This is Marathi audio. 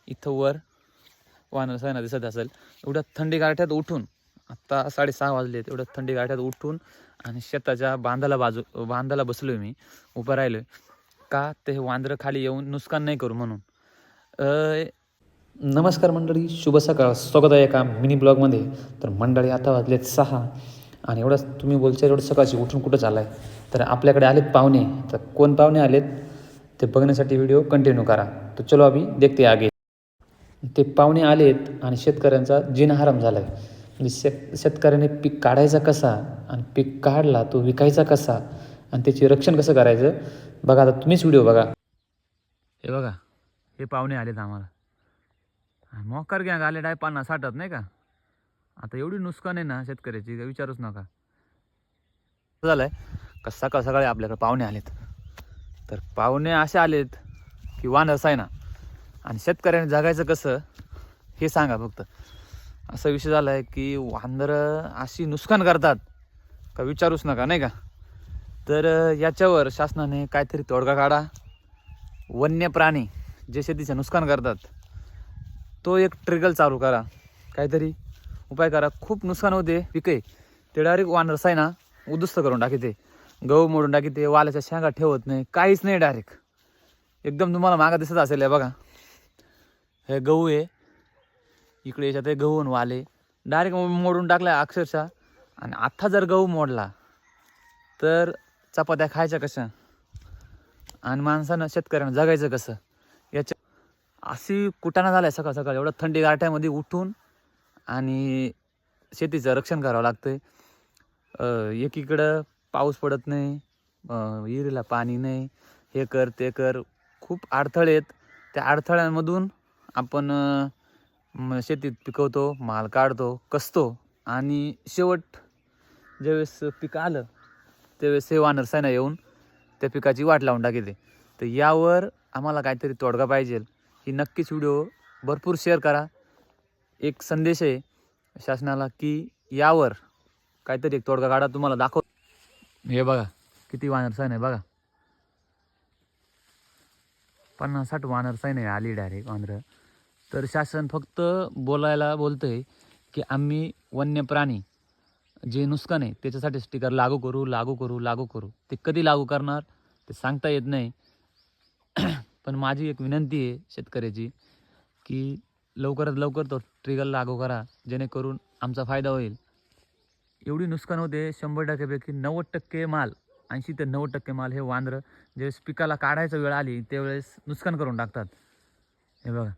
इथं वर वानर सैना दिसत असेल. एवढ्या थंडी गारठ्यात उठून, आत्ता 6:30 वाजलेत, एवढ्या थंडी गारठ्यात उठून आणि शेताच्या बांधाला बसलोय मी, उभं राहिलोय का ते वांदरं खाली येऊन नुकसान नाही करू म्हणून. नमस्कार मंडळी, शुभ सकाळ. स्वागत आहे एका मिनी ब्लॉगमध्ये. तर मंडळी आता वाजलेत 6 आणि एवढंच तुम्ही बोलचा एवढं सकाळची उठून कुठं चाललाय. तर आपल्याकडे आलेत पाहुणे. तर कोण पाहुणे आलेत ते बघण्यासाठी व्हिडिओ कंटिन्यू करा. तर चलो अभी देखते आगे. ते पाहुणे आलेत आणि शेतकऱ्यांचा जिनाहाराम झाला आहे. म्हणजे शेतकऱ्याने पीक काढायचा कसा आणि पीक काढला तो विकायचा कसा आणि त्याचे रक्षण कसं करायचं बघा. आता तुम्हीच व्हिडिओ बघा. हे बघा, हे पाहुणे आलेत आम्हाला. मोकार गॅंग आले डाय 50-60 नाही का. आता एवढी नुकसान आहे ना शेतकऱ्याची, विचारूच नका. झालंय का सकाळ सकाळी आपल्याकडे पाहुणे आलेत. तर पाहुणे असे आलेत की वानरच आहे ना, आणि शेतकऱ्याने जगायचं कसं हे सांगा फक्त. असा विषय झाला आहे की वानरं अशी नुकसान करतात का विचारूच नका नाही का. तर याच्यावर शासनाने काहीतरी तोडगा काढा. वन्य प्राणी जे शेतीचं नुकसान करतात तो एक ट्रिगल चालू करा, काहीतरी उपाय करा. खूप नुकसान होते पिके, ते डायरेक्ट वानरस आहे ना उद्ध्वस्त करून टाकीते. गहू मोडून टाकीते, वाल्याच्या शेंगा ठेवत नाही, काहीच नाही. डायरेक्ट एकदम तुम्हाला मागं दिसत असेल हे बघा, हे गहू आहे, इकडे याच्यात हे गहू आणि वाले डायरेक्ट मोडून टाकला अक्षरशः. आणि आता जर गहू मोडला तर चपात्या खायच्या कशा आणि माणसानं शेतकऱ्यानं जगायचं कसं. याच्या अशी कुटाणा झालाय सकाळ सकाळ एवढं थंडी गारठ्यामध्ये उठून आणि शेतीचं रक्षण करावं लागतंय. एकीकडं पाऊस पडत नाही, विहिरीला पाणी नाही, हे कर ते कर, खूप अडथळे आहेत. त्या अडथळ्यांमधून आपण शेतीत पिकवतो, माल काढतो, कसतो आणि शेवट ज्यावेळेस पीक आलं त्यावेळेस हे वानर सैना येऊन त्या पिकाची वाट लावून टाकते. तर यावर आम्हाला काहीतरी तोडगा पाहिजे. ही नक्कीच व्हिडिओ भरपूर शेअर करा. एक संदेश आहे शासनाला की यावर काहीतरी एक तोडगा काढा. तुम्हाला दाखव, हे बघा किती वानर सैना आहे बघा. 50-60 वानर सैना आली डायरेक्ट वानरं. तर शासन फक्त बोलतंय की आम्ही वन्य प्राणी जे नुकसान आहे त्याच्यासाठी स्टिकर लागू करू. ते कधी लागू करणार ते सांगता येत नाही. पण माझी एक विनंती आहे शेतकऱ्याची की लवकरात लवकर तो ट्रिगर लागू करा, जेणेकरून आमचा फायदा होईल. एवढी नुकसान होते 100%पैकी 90% माल, 80 ते 90% माल हे वानरं ज्यावेळेस पिकाला काढायचं वेळ आली त्यावेळेस नुकसान करून टाकतात. हे बघा.